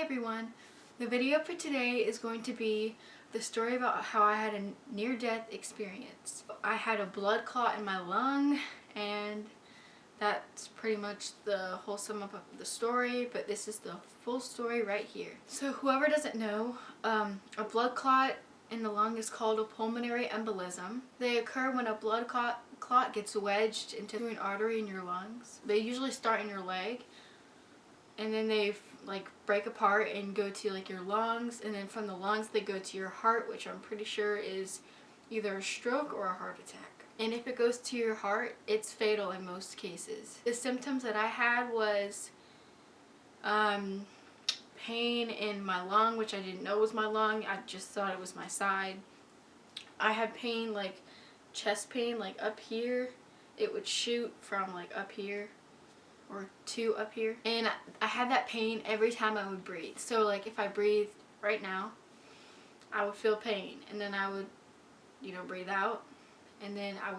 everyone, the video for today is going to be the story about how I had a near-death experience. I had a blood clot in my lung, and that's pretty much the whole sum of the story, but this is the full story right here. So whoever doesn't know, a blood clot in the lung is called a pulmonary embolism. They occur when a blood clot gets wedged into an artery in your lungs. They usually start in your leg, and then they break apart and go to your lungs, and then from the lungs they go to your heart, which I'm pretty sure is either a stroke or a heart attack. And if it goes to your heart, it's fatal in most cases. The symptoms that I had was pain in my lung, which I didn't know was my lung. I just thought it was my side. I had pain, chest pain, up here. It would shoot from up here or to up here, and I had that pain every time I would breathe. So if I breathed right now, I would feel pain, and then I would breathe out, and then I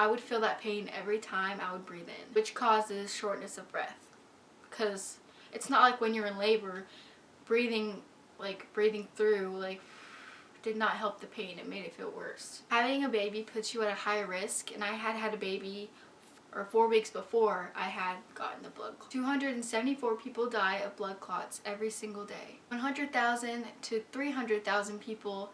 would feel that pain every time I would breathe in, which causes shortness of breath, because it's not like when you're in labor, breathing through did not help the pain. It made it feel worse. Having a baby puts you at a high risk, and I had a baby 4 weeks before I had gotten the blood clot. 274 people die of blood clots every single day. 100,000 to 300,000 people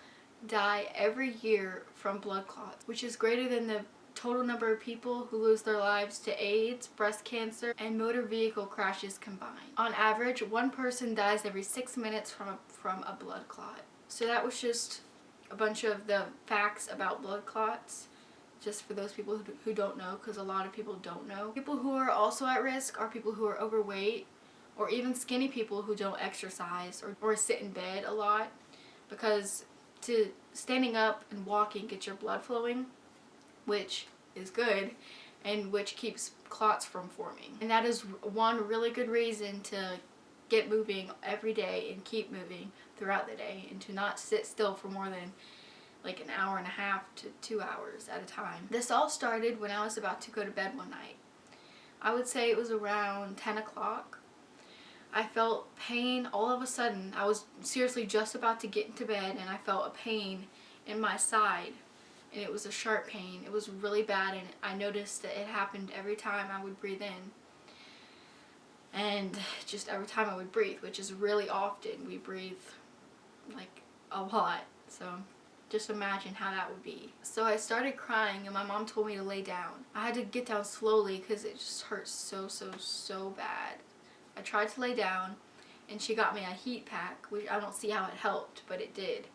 die every year from blood clots, which is greater than the total number of people who lose their lives to AIDS, breast cancer, and motor vehicle crashes combined. On average, one person dies every 6 minutes from a blood clot. So that was just a bunch of the facts about blood clots, just for those people who don't know, because a lot of people don't know. People who are also at risk are people who are overweight, or even skinny people who don't exercise or sit in bed a lot, because standing up and walking gets your blood flowing, which is good, and which keeps clots from forming. And that is one really good reason to get moving every day and keep moving throughout the day, and to not sit still for more than an hour and a half to 2 hours at a time. This all started when I was about to go to bed one night. I would say it was around 10 o'clock. I felt pain all of a sudden. I was seriously just about to get into bed, and I felt a pain in my side, and it was a sharp pain. It was really bad, and I noticed that it happened every time I would breathe in, and just every time I would breathe, which is really often. We breathe a lot, so just imagine how that would be. So I started crying, and my mom told me to lay down. I had to get down slowly because it just hurt so bad. I tried to lay down, and she got me a heat pack, which I don't see how it helped, but it did.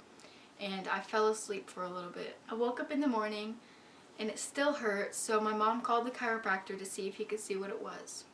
And I fell asleep for a little bit. I woke up in the morning, and it still hurt, so my mom called the chiropractor to see if he could see what it was.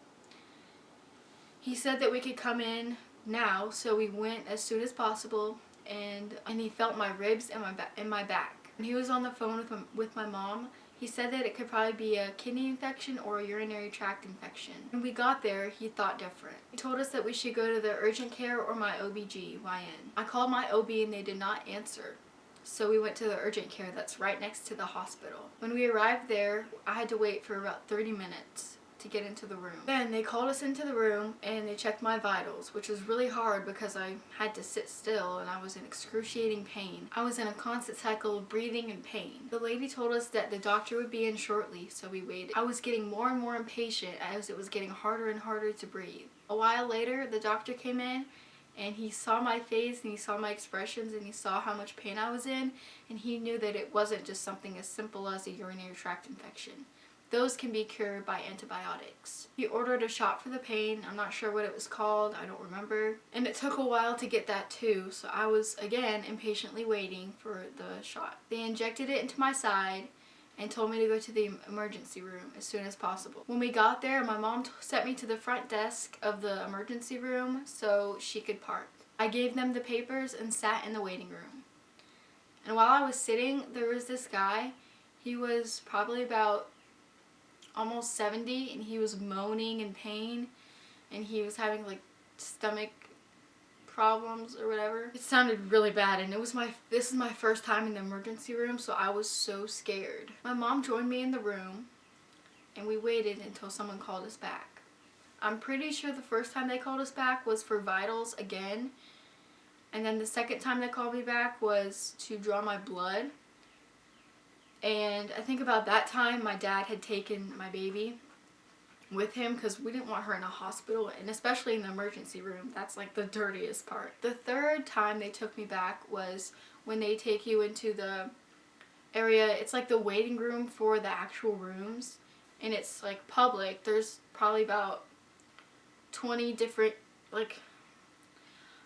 He said that we could come in now, so we went as soon as possible. And he felt my ribs and my back. When he was on the phone with my mom, he said that it could probably be a kidney infection or a urinary tract infection. When we got there, he thought different. He told us that we should go to the urgent care or my OBGYN. I called my OB, and they did not answer. So we went to the urgent care that's right next to the hospital. When we arrived there, I had to wait for about 30 minutes to get into the room. Then they called us into the room, and they checked my vitals, which was really hard because I had to sit still, and I was in excruciating pain. I was in a constant cycle of breathing and pain. The lady told us that the doctor would be in shortly, so we waited. I was getting more and more impatient as it was getting harder and harder to breathe. A while later, the doctor came in, and he saw my face, and he saw my expressions, and he saw how much pain I was in, and he knew that it wasn't just something as simple as a urinary tract infection. Those can be cured by antibiotics. He ordered a shot for the pain. I'm not sure what it was called. I don't remember. And it took a while to get that too, so I was, again, impatiently waiting for the shot. They injected it into my side and told me to go to the emergency room as soon as possible. When we got there, my mom sent me to the front desk of the emergency room so she could park. I gave them the papers and sat in the waiting room. And while I was sitting, there was this guy. He was probably about almost 70, and he was moaning in pain, and he was having stomach problems or whatever. It sounded really bad, and this is my first time in the emergency room, so I was so scared. My mom joined me in the room, and we waited until someone called us back. I'm pretty sure the first time they called us back was for vitals again. And then the second time they called me back was to draw my blood. And I think about that time my dad had taken my baby with him because we didn't want her in a hospital, and especially in the emergency room. That's like the dirtiest part. The third time they took me back was when they take you into the area. It's like the waiting room for the actual rooms, and it's like public. There's probably about 20 different, like,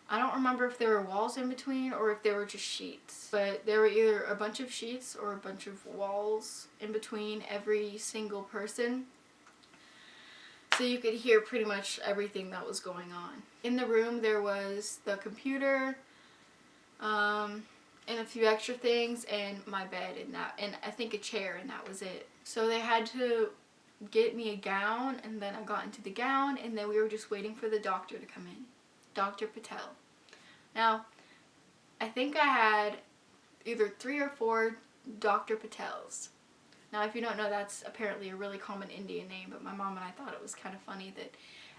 I don't remember if there were walls in between or if they were just sheets, but there were either a bunch of sheets or a bunch of walls in between every single person, so you could hear pretty much everything that was going on. In the room there was the computer, and a few extra things, and my bed, and I think a chair, and that was it. So they had to get me a gown, and then I got into the gown, and then we were just waiting for the doctor to come in. Dr. Patel. Now, I think I had either 3 or 4 Dr. Patels. Now, if you don't know, that's apparently a really common Indian name, but my mom and I thought it was kind of funny that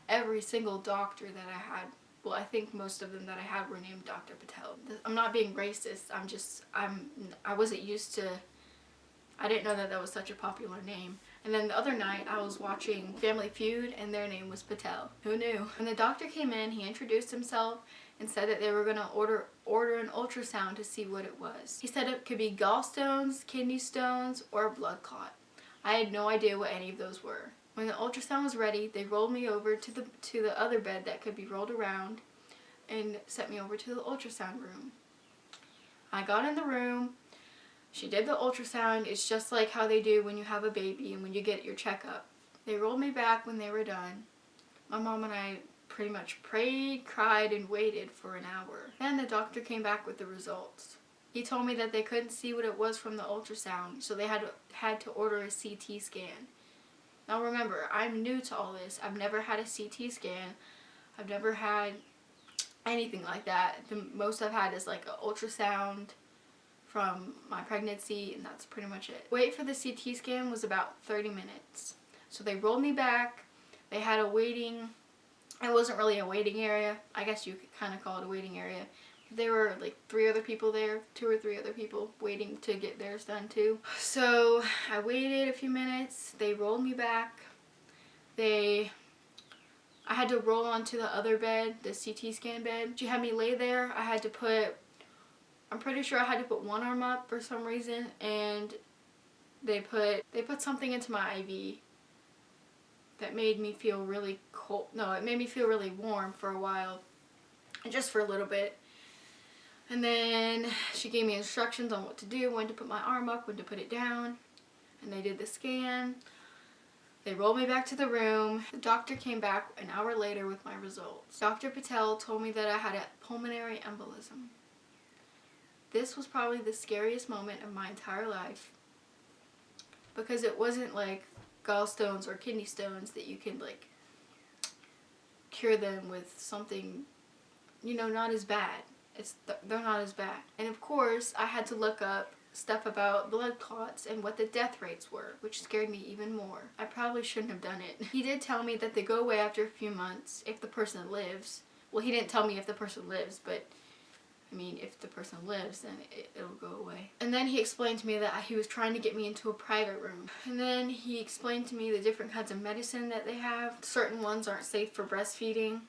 every single doctor that I had, well, I think most of them that I had were named Dr. Patel. I'm not being racist, I wasn't used to, I didn't know that that was such a popular name. And then the other night I was watching Family Feud, and their name was Patel. Who knew? When the doctor came in, he introduced himself and said that they were going to order an ultrasound to see what it was. He said it could be gallstones, kidney stones, or a blood clot. I had no idea what any of those were. When the ultrasound was ready, they rolled me over to the other bed that could be rolled around and sent me over to the ultrasound room. I got in the room. She did the ultrasound. It's just like how they do when you have a baby and when you get your checkup. They rolled me back when they were done. My mom and I pretty much prayed, cried, and waited for an hour. Then the doctor came back with the results. He told me that they couldn't see what it was from the ultrasound, so they had to order a CT scan. Now remember, I'm new to all this. I've never had a CT scan. I've never had anything like that. The most I've had is like an ultrasound from my pregnancy, and that's pretty much it. Wait for the CT scan was about 30 minutes. So they rolled me back. They had a waiting, it wasn't really a waiting area. I guess you could kind of call it a waiting area. There were like 3 other people there, 2 or 3 other people waiting to get theirs done too. So I waited a few minutes. They rolled me back. I had to roll onto the other bed, the CT scan bed. She had me lay there. I'm pretty sure I had to put one arm up for some reason, and they put something into my IV that made me feel really cold. No, it made me feel really warm for a while, and just for a little bit. And then she gave me instructions on what to do, when to put my arm up, when to put it down, and they did the scan. They rolled me back to the room. The doctor came back an hour later with my results. Dr. Patel told me that I had a pulmonary embolism. This was probably the scariest moment of my entire life, because it wasn't like gallstones or kidney stones that you can like cure them with something, you know, not as bad. They're not as bad. And of course, I had to look up stuff about blood clots and what the death rates were, which scared me even more. I probably shouldn't have done it. He did tell me that they go away after a few months if the person lives. Well, he didn't tell me if the person lives, but I mean, if the person lives, then it'll go away. And then he explained to me that he was trying to get me into a private room. And then he explained to me the different kinds of medicine that they have. Certain ones aren't safe for breastfeeding.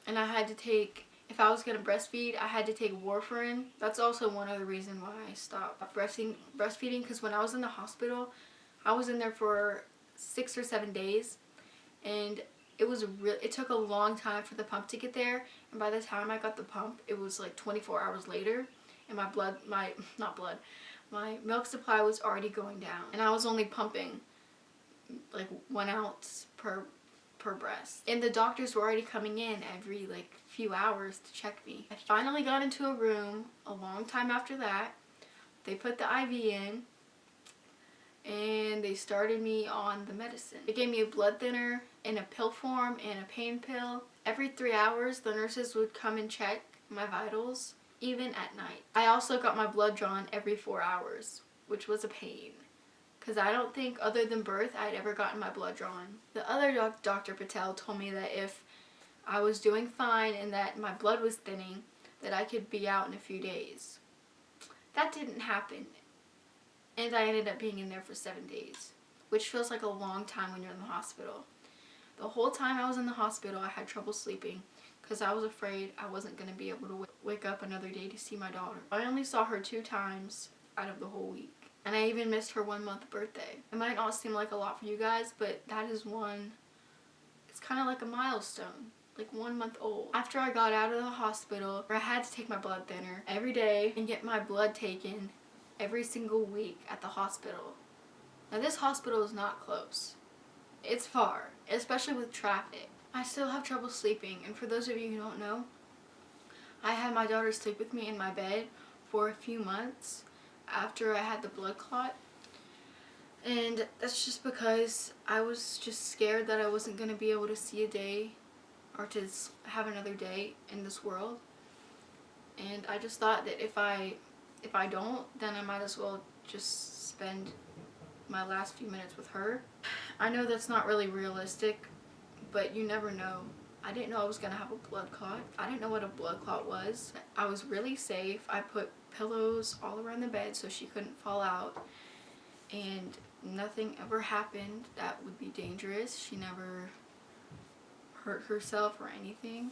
And I had to take, if I was going to breastfeed, I had to take warfarin. That's also one other reason why I stopped breastfeeding, because when I was in the hospital, I was in there for 6 or 7 days. And it took a long time for the pump to get there, and by the time I got the pump, it was like 24 hours later, and my milk supply was already going down, and I was only pumping like 1 ounce per breast. And the doctors were already coming in every like few hours to check me. I finally got into a room a long time after that. They put the IV in, and they started me on the medicine. They gave me a blood thinner in a pill form and a pain pill. Every 3 hours, the nurses would come and check my vitals, even at night. I also got my blood drawn every 4 hours, which was a pain, because I don't think other than birth I'd ever gotten my blood drawn. The other Dr. Patel told me that if I was doing fine and that my blood was thinning, that I could be out in a few days. That didn't happen, and I ended up being in there for 7 days, which feels like a long time when you're in the hospital. The whole time I was in the hospital, I had trouble sleeping because I was afraid I wasn't going to be able to wake up another day to see my daughter. I only saw her 2 times out of the whole week, and I even missed her 1-month birthday. It might not seem like a lot for you guys, but that is it's kind of like a milestone. Like 1 month old. After I got out of the hospital, I had to take my blood thinner every day and get my blood taken every single week at the hospital. Now this hospital is not close. It's far, especially with traffic. I still have trouble sleeping, and for those of you who don't know, I had my daughter sleep with me in my bed for a few months after I had the blood clot. And that's just because I was just scared that I wasn't going to be able to see a day or to have another day in this world. And I just thought that if I don't, then I might as well just spend my last few minutes with her. I know that's not really realistic, but you never know. I didn't know I was gonna have a blood clot. I didn't know what a blood clot was. I was really safe. I put pillows all around the bed so she couldn't fall out, and nothing ever happened that would be dangerous. She never hurt herself or anything.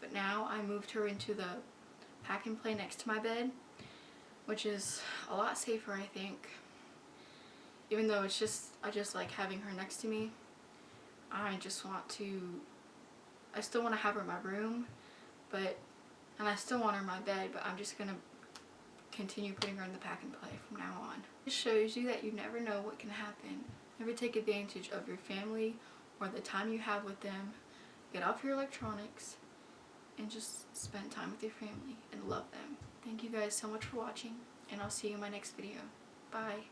But now I moved her into the pack and play next to my bed, which is a lot safer, I think. Even though I just like having her next to me. I still want to have her in my room, and I still want her in my bed, but I'm just gonna continue putting her in the pack and play from now on. It shows you that you never know what can happen. Never take advantage of your family or the time you have with them. Get off your electronics and just spend time with your family and love them. Thank you guys so much for watching, and I'll see you in my next video. Bye.